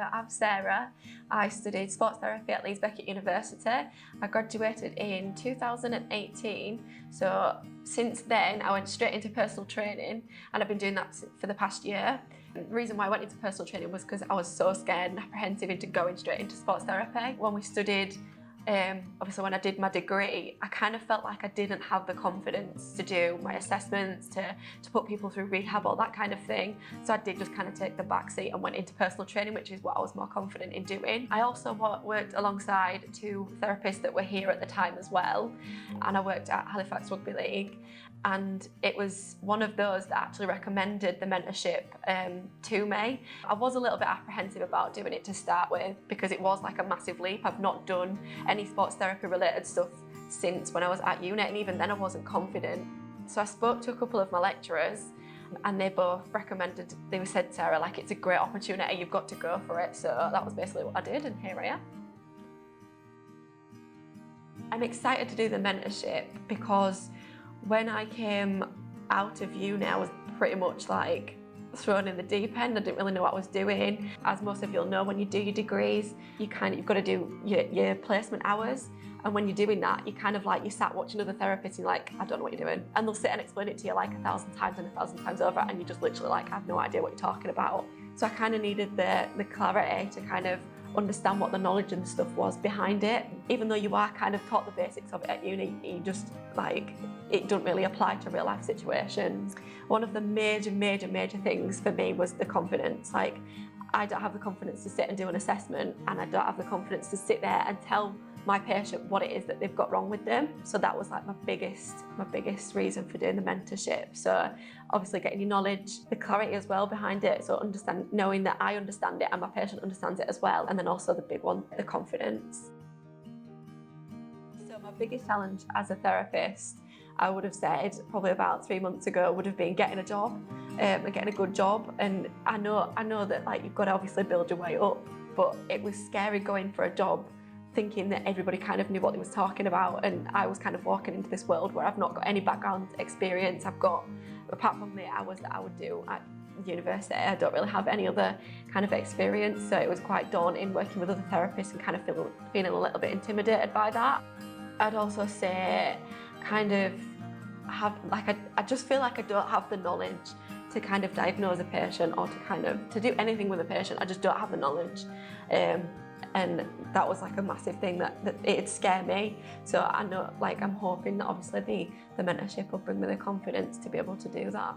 I'm Sarah. I studied sports therapy at Leeds Beckett University. I graduated in 2018. So since then, I went straight into personal training, and I've been doing that for the past year. The reason why I went into personal training was because I was so scared and apprehensive into going straight into sports therapy. When we studied, obviously when I did my degree, I kind of felt like I didn't have the confidence to do my assessments, to put people through rehab, all that kind of thing. So I did just kind of take the back seat and went into personal training, which is what I was more confident in doing. I also worked alongside two therapists that were here at the time as well, and I worked at Halifax Rugby League. And it was one of those that actually recommended the mentorship to me. I was a little bit apprehensive about doing it to start with because it was like a massive leap. I've not done any sports therapy related stuff since when I was at uni, and even then I wasn't confident. So I spoke to a couple of my lecturers, and they both recommended, they said, Sarah, like, it's a great opportunity, you've got to go for it. So that was basically what I did, and here I am. I'm excited to do the mentorship because when I came out of uni, I was pretty much like thrown in the deep end. I didn't really know what I was doing. As most of you'll know, when you do your degrees, you've got to do your placement hours. And when you're doing that, you sat watching other therapists and you're like, I don't know what you're doing. And they'll sit and explain it to you like 1,000 times and 1,000 times over, and you just literally like, I have no idea what you're talking about. So I kind of needed the clarity to kind of understand what the knowledge and stuff was behind it. Even though you are kind of taught the basics of it at uni, you just like, it doesn't really apply to real life situations. One of the major things for me was the confidence. Like, I don't have the confidence to sit and do an assessment, and I don't have the confidence to sit there and tell my patient what it is that they've got wrong with them. So that was like my biggest reason for doing the mentorship. So obviously getting your knowledge, the clarity as well behind it. So knowing that I understand it and my patient understands it as well. And then also the big one, the confidence. So my biggest challenge as a therapist, I would have said probably about 3 months ago, would have been getting a job and getting a good job. And I know that like you've got to obviously build your way up, but it was scary going for a job thinking that everybody kind of knew what they was talking about, and I was kind of walking into this world where I've not got any background experience. I've got, apart from the hours that I would do at university, I don't really have any other kind of experience. So it was quite daunting working with other therapists and kind of feeling a little bit intimidated by that. I'd also say I just feel like I don't have the knowledge to kind of diagnose a patient or to do anything with a patient. I just don't have the knowledge. And that was like a massive thing that it'd scare me. So I know, like, I'm hoping that obviously the mentorship will bring me the confidence to be able to do that.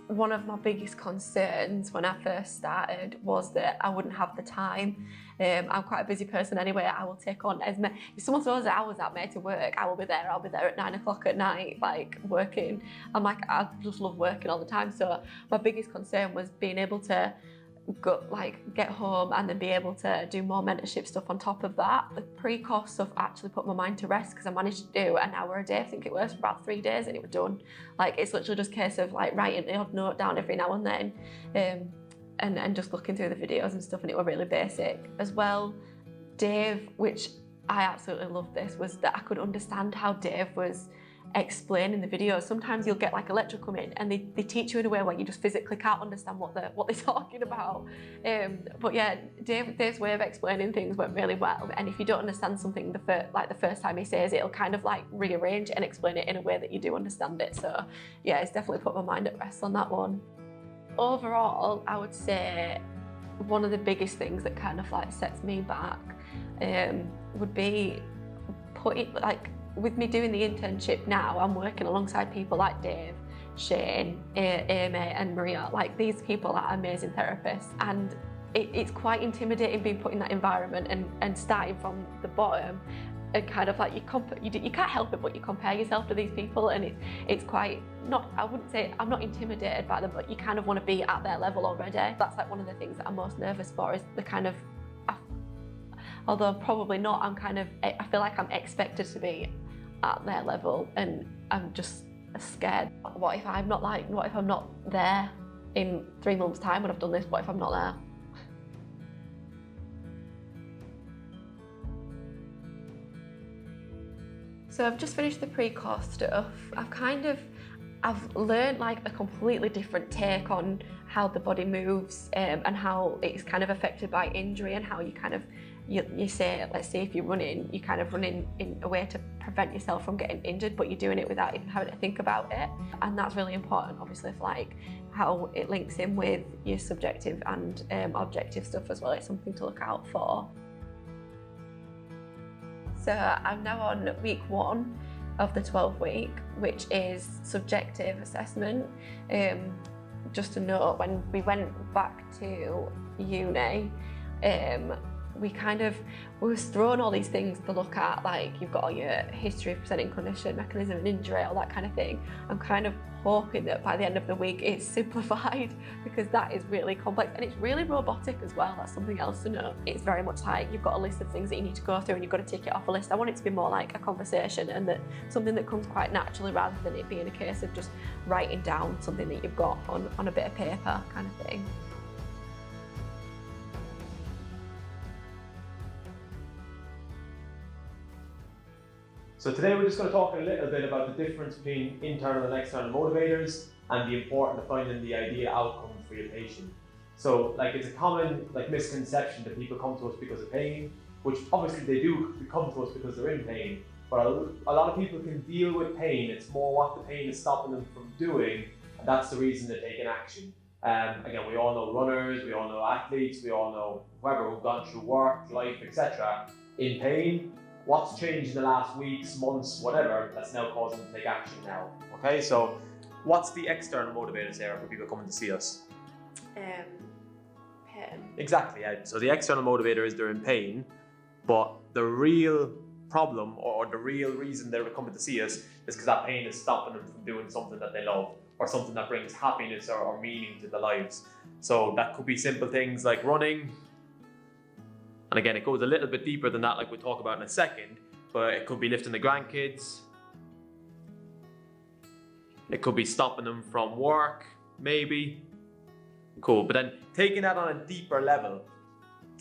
One of my biggest concerns when I first started was that I wouldn't have the time. I'm quite a busy person anyway. I will take on if someone throws hours at me to work, I'll be there at 9 o'clock at night, like working. I just love working all the time. So my biggest concern was being able to get home and then be able to do more mentorship stuff on top of that. The pre-course stuff actually put my mind to rest because I managed to do an hour a day, I think it was, for about 3 days, and it was done. Like, it's literally just a case of like writing the odd note down every now and then, and just looking through the videos and stuff, and it was really basic. As well, Dave, which I absolutely loved this, was that I could understand how Dave was explaining the videos. Sometimes you'll get like a lecturer come in and they teach you in a way where you just physically can't understand what they're talking about. But yeah, Dave's way of explaining things went really well. And if you don't understand something the first time he says it, it'll kind of like rearrange it and explain it in a way that you do understand it. So yeah, it's definitely put my mind at rest on that one. Overall, I would say one of the biggest things that kind of like sets me back would be with me doing the internship now, I'm working alongside people like Dave, Shane, Amy and Maria. Like, these people are amazing therapists, and it's quite intimidating being put in that environment and starting from the bottom, and kind of like you can't help it but you compare yourself to these people, and it's quite, I wouldn't say I'm not intimidated by them, but you kind of want to be at their level already. That's like one of the things that I'm most nervous for, is the kind of, although probably not, I feel like I'm expected to be at their level, and I'm just scared. What if I'm not there in 3 months' time when I've done this? What if I'm not there? So I've just finished the pre-course stuff. I've learned like a completely different take on how the body moves and how it's kind of affected by injury, and how you kind of, you say, let's say if you're running, you kind of running in a way to prevent yourself from getting injured, but you're doing it without even having to think about it. And that's really important, obviously, for like how it links in with your subjective and objective stuff as well. It's something to look out for. So I'm now on week 1 of the 12-week, which is subjective assessment. Just to note, when we went back to uni, we was thrown all these things to look at, like you've got all your history of presenting condition, mechanism of injury, all that kind of thing. I'm kind of hoping that by the end of the week it's simplified, because that is really complex and it's really robotic as well. That's something else to know. It's very much like you've got a list of things that you need to go through and you've got to tick it off a list. I want it to be more like a conversation, and that something that comes quite naturally, rather than it being a case of just writing down something that you've got on a bit of paper kind of thing. So today we're just going to talk a little bit about the difference between internal and external motivators, and the importance of finding the ideal outcome for your patient. So it's a common misconception that people come to us because of pain, which obviously they do come to us because they're in pain, but a lot of people can deal with pain. It's more what the pain is stopping them from doing, and that's the reason they're taking action. Again, we all know runners, we all know athletes, we all know whoever who've gone through work, life, etc. in pain. What's changed in the last weeks, months, whatever, that's now causing them to take action now. Okay, so what's the external motivators there for people coming to see us? Pain. Exactly, yeah. So the external motivator is they're in pain, but the real problem or the real reason they're coming to see us is because that pain is stopping them from doing something that they love, or something that brings happiness or meaning to their lives. So that could be simple things like running. And again, it goes a little bit deeper than that, like we'll talk about in a second, but it could be lifting the grandkids. It could be stopping them from work, maybe. Cool, but then taking that on a deeper level,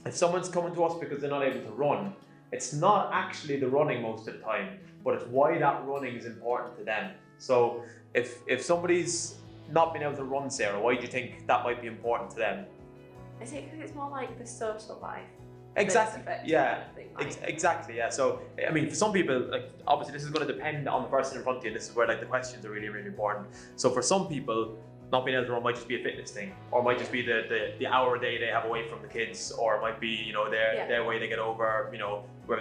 if someone's coming to us because they're not able to run, it's not actually the running most of the time, but it's why that running is important to them. So if somebody's not been able to run, Sarah, why do you think that might be important to them? Is it because it's more like the social life? Exactly. Yeah. Exactly. Yeah. So I mean, for some people, obviously, this is going to depend on the person in front of you. This is where the questions are really, really important. So for some people, not being able to run might just be a fitness thing, or might just be the hour a day they have away from the kids, or it might be their way they get over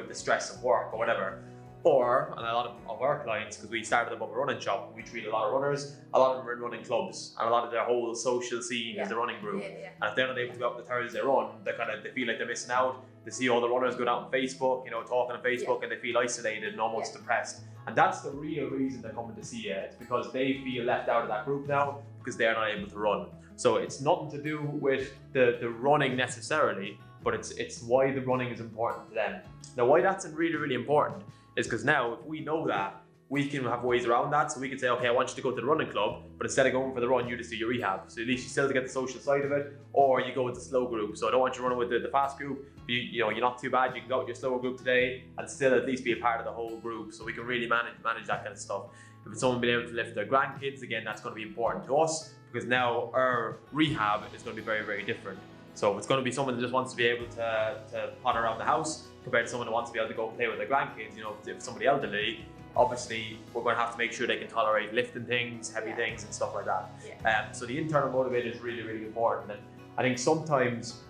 the stress of work or whatever. Or, and a lot of our clients, because we started up a running shop, we treat a lot of runners, a lot of them are in running clubs, and a lot of their whole social scene is the running group. And if they're not able to go out on the Thursday run, they feel like they're missing out. They see all the runners going out on Facebook, talking on Facebook, and they feel isolated and almost depressed. And that's the real reason they're coming to see you. It's because they feel left out of that group now, because they're not able to run. So it's nothing to do with the running necessarily, but it's why the running is important to them. Now, why that's really, really important is because now, if we know that, we can have ways around that. So we can say, okay, I want you to go to the running club, but instead of going for the run, you just do your rehab. So at least you still get the social side of it, or you go with the slow group. So I don't want you running with the fast group. You're not too bad. You can go with your slower group today and still at least be a part of the whole group. So we can really manage that kind of stuff. If it's someone being able to lift their grandkids, again, that's going to be important to us, because now our rehab is going to be very, very different. So it's going to be someone that just wants to be able to potter around the house, compared to someone who wants to be able to go play with their grandkids. If somebody elderly, obviously we're going to have to make sure they can tolerate lifting things, heavy things and stuff like that. So the internal motivator is really, really important. And I think sometimes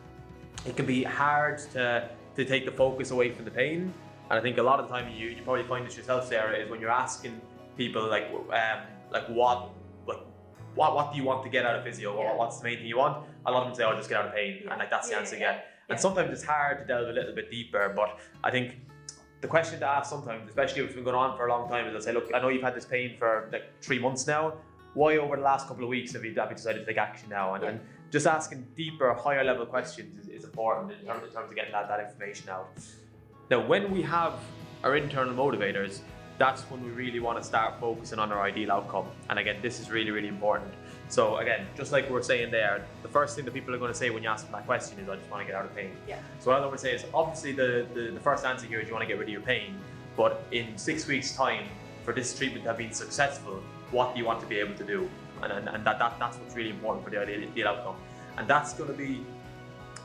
it can be hard to take the focus away from the pain. And I think a lot of the time you probably find this yourself, Sarah, is when you're asking people what do you want to get out of physio? What's the main thing you want? A lot of them say, just get out of pain. And that's the answer you get. And sometimes it's hard to delve a little bit deeper, but I think the question to ask sometimes, especially if it's been going on for a long time, is I'll say, look, I know you've had this pain for 3 months now. Why over the last couple of weeks have you decided to take action now? And just asking deeper, higher level questions is important in terms of getting that information out. Now, when we have our internal motivators, that's when we really want to start focusing on our ideal outcome. And again, this is really, really important. So again, just like we were saying there, the first thing that people are going to say when you ask them that question is, I just want to get out of pain. So what I would say is, obviously the first answer here is you want to get rid of your pain, but in 6 weeks' time, for this treatment to have been successful, what do you want to be able to do? and that's what's really important for the ideal outcome. And that's going to be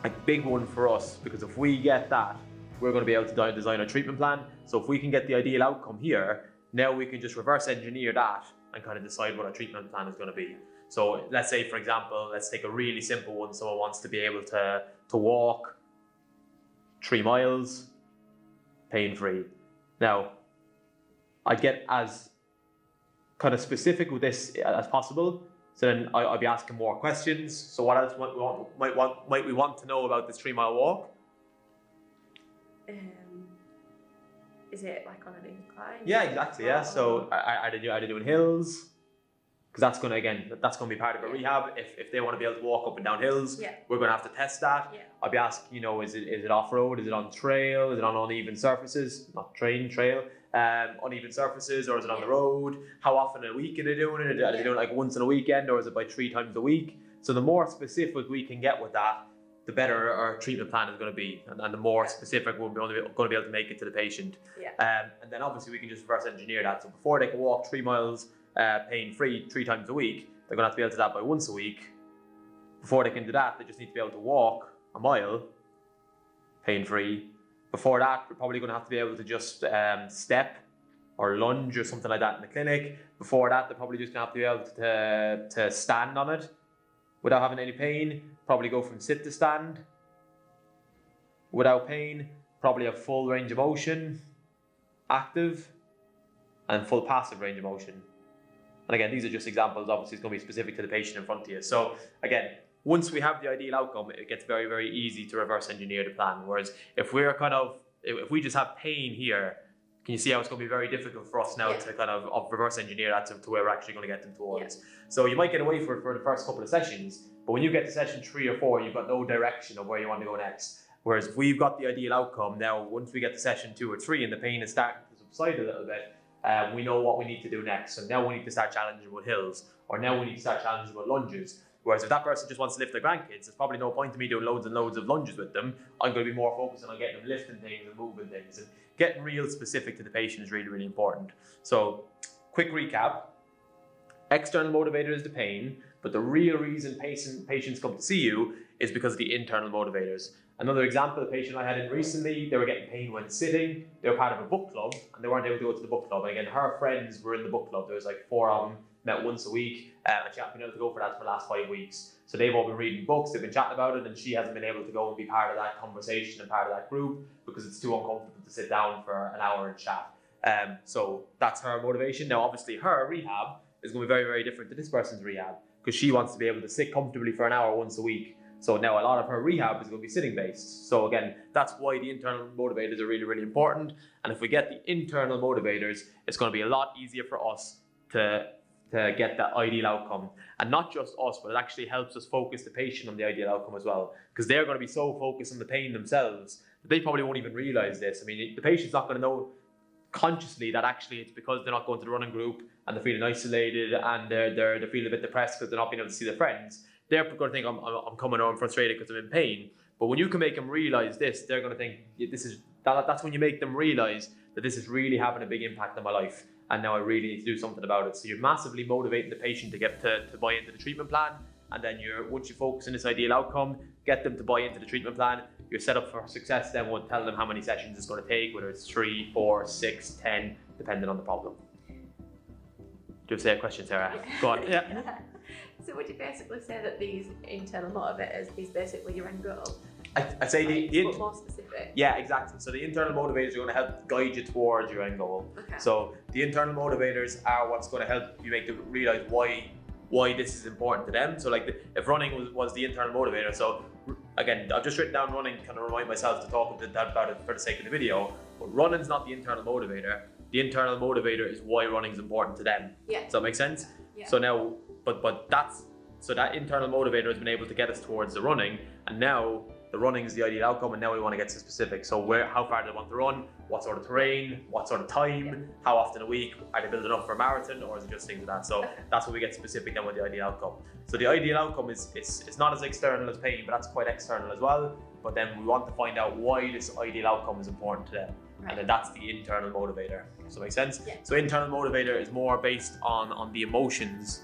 a big one for us, because if we get that, we're going to be able to design a treatment plan. So if we can get the ideal outcome here, now we can just reverse engineer that and kind of decide what our treatment plan is going to be. So let's say, for example, let's take a really simple one. Someone wants to be able to walk 3 miles pain-free. Now, I get as kind of specific with this as possible. So then I'll be asking more questions. So what else might we want to know about this 3-mile walk? Is it like on an incline? Yeah, exactly. Yeah. So are they doing hills? Because that's going to be part of a rehab. If they want to be able to walk up and down hills, we're going to have to test that. Yeah. I'll be asking, is it off road? Is it on trail? Is it on uneven surfaces? Not trail. Uneven surfaces, or is it on the road? How often a week are they doing it? Are they doing it like once in a weekend, or is it by 3 times a week? So the more specific we can get with that, the better our treatment plan is going to be, and the more specific we're going to be able to make it to the patient. Yeah. And then obviously we can just reverse engineer that. So before they can walk 3 miles pain-free 3 times a week, they're going to have to be able to do that by once a week. Before they can do that, they just need to be able to walk a mile pain-free. Before that, we're probably going to have to be able to just step or lunge or something like that in the clinic. Before that, they're probably just going to have to be able to stand on it without having any pain. Probably go from sit to stand without pain. Probably have full range of motion, active, and full passive range of motion. And again, these are just examples. Obviously, it's going to be specific to the patient in front of you. So again, once we have the ideal outcome, it gets very, very easy to reverse engineer the plan. Whereas if we just have pain here, can you see how it's going to be very difficult for us now to kind of reverse engineer that to where we're actually going to get them towards. So you might get away for the first couple of sessions, but when you get to session 3 or 4, you've got no direction of where you want to go next. Whereas if we've got the ideal outcome, now once we get to session 2 or 3 and the pain is starting to subside a little bit, we know what we need to do next. So now we need to start challenging with hills, or now we need to start challenging with lunges. Whereas if that person just wants to lift their grandkids, there's probably no point in me doing loads and loads of lunges with them. I'm going to be more focusing on getting them lifting things and moving things. And getting real specific to the patient is really, really important. So, quick recap. External motivator is the pain, but the real reason patients come to see you is because of the internal motivators. Another example, a patient I had in recently, they were getting pain when sitting. They were part of a book club and they weren't able to go to the book club. And again, her friends were in the book club. There was like 4 of them, met once a week, and she hasn't been able to go for that for the last 5 weeks. So they've all been reading books, they've been chatting about it, and she hasn't been able to go and be part of that conversation and part of that group because it's too uncomfortable to sit down for an hour and chat. So that's her motivation. Now, obviously, her rehab is going to be very, very different to this person's rehab because she wants to be able to sit comfortably for an hour once a week. So now a lot of her rehab is going to be sitting based. So again, that's why the internal motivators are really, really important. And if we get the internal motivators, it's going to be a lot easier for us to get that ideal outcome. And not just us, but it actually helps us focus the patient on the ideal outcome as well. Because they're going to be so focused on the pain themselves that they probably won't even realize this. I mean, the patient's not going to know consciously that actually it's because they're not going to the running group and they're feeling isolated and they're feeling a bit depressed because they're not being able to see their friends. They're going to think I'm coming home frustrated because I'm in pain. But when you can make them realize this, they're going to think that's when you make them realize that this is really having a big impact on my life. And now I really need to do something about it. So you're massively motivating the patient to get to buy into the treatment plan. And then once you focus on this ideal outcome, get them to buy into the treatment plan, you're set up for success. Then we'll tell them how many sessions it's going to take, whether it's 3, 4, 6, 10, depending on the problem. Do you have to say a question, Sarah? Yeah. Go on. Yeah. So would you basically say that these internal motivators is basically your end goal? I'd say but more specific. Yeah, exactly. So the internal motivators are going to help guide you towards your end goal. Okay. So the internal motivators are what's going to help you make them realize why this is important to them. So like if running was the internal motivator. So again, I've just written down running to kind of remind myself to talk about it for the sake of the video. But running's not the internal motivator. The internal motivator is why running is important to them. Yeah. Does that make sense? Yeah. So now, but that internal motivator has been able to get us towards the running, and now the running is the ideal outcome, and now we want to get to specific. So how far do they want to run? What sort of terrain? What sort of time? How often a week? Are they building up for a marathon, or is it just things like that? So that's where we get specific then with the ideal outcome. So the ideal outcome is it's not as external as pain, but that's quite external as well. But then we want to find out why this ideal outcome is important to them. Right. And then that's the internal motivator. Does that make sense? Yeah. So internal motivator is more based on the emotions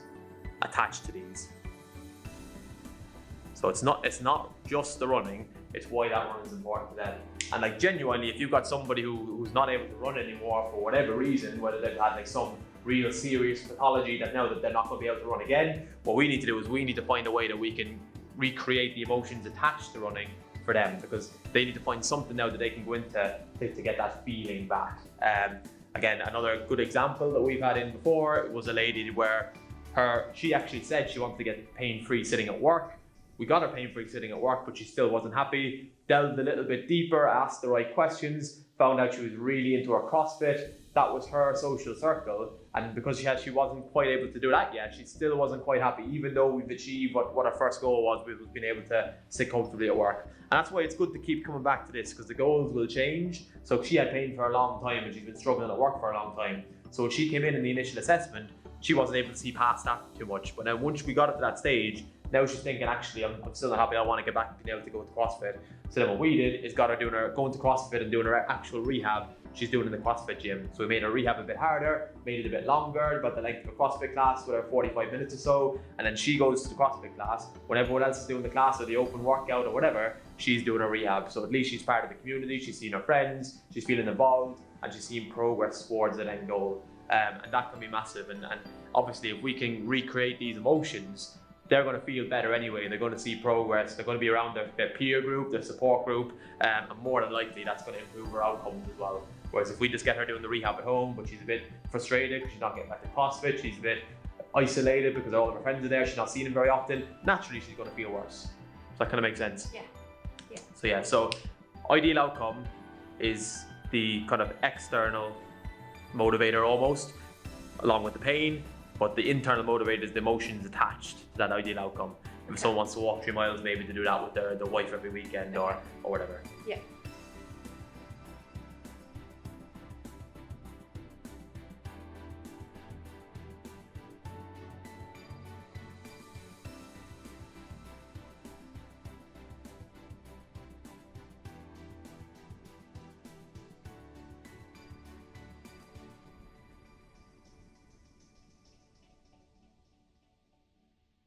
attached to these. So it's not just the running, it's why that run is important to them. And like genuinely, if you've got somebody who's not able to run anymore for whatever reason, whether they've had like some real serious pathology that now that they're not going to be able to run again, what we need to do is we need to find a way that we can recreate the emotions attached to running for them, because they need to find something now that they can go into to get that feeling back. Again, another good example that we've had in before was a lady where she actually said she wanted to get pain-free sitting at work. We got her pain-free sitting at work, but she still wasn't happy. Delved a little bit deeper, asked the right questions, found out she was really into her CrossFit. That was her social circle. And because she wasn't quite able to do that yet, she still wasn't quite happy, even though we've achieved what our first goal was. We've been able to sit comfortably at work. And that's why it's good to keep coming back to this, because the goals will change. So she had pain for a long time and she's been struggling at work for a long time. So when she came in the initial assessment, she wasn't able to see past that too much. But then once we got it to that stage, now she's thinking, actually, I'm still not happy. I want to get back and being able to go to CrossFit. So then what we did is got her going to CrossFit and doing her actual rehab. She's doing in the CrossFit gym. So we made her rehab a bit harder, made it a bit longer, about the length of a CrossFit class with her 45 minutes or so. And then she goes to the CrossFit class. When everyone else is doing the class or the open workout or whatever, she's doing her rehab. So at least she's part of the community. She's seeing her friends, she's feeling involved, and she's seeing progress towards an end goal. And that can be massive. And obviously, if we can recreate these emotions, they're going to feel better anyway. They're going to see progress. They're going to be around their peer group, their support group, and more than likely that's going to improve her outcomes as well. Whereas if we just get her doing the rehab at home, but she's a bit frustrated because she's not getting back to CrossFit, she's a bit isolated because all of her friends are there, she's not seeing them very often, naturally she's going to feel worse. Does that kind of make sense? Yeah. So ideal outcome is the kind of external motivator almost, along with the pain, but the internal motivator is the emotions attached to that ideal outcome. If someone wants to walk 3 miles, maybe to do that with their wife every weekend or whatever. Yeah.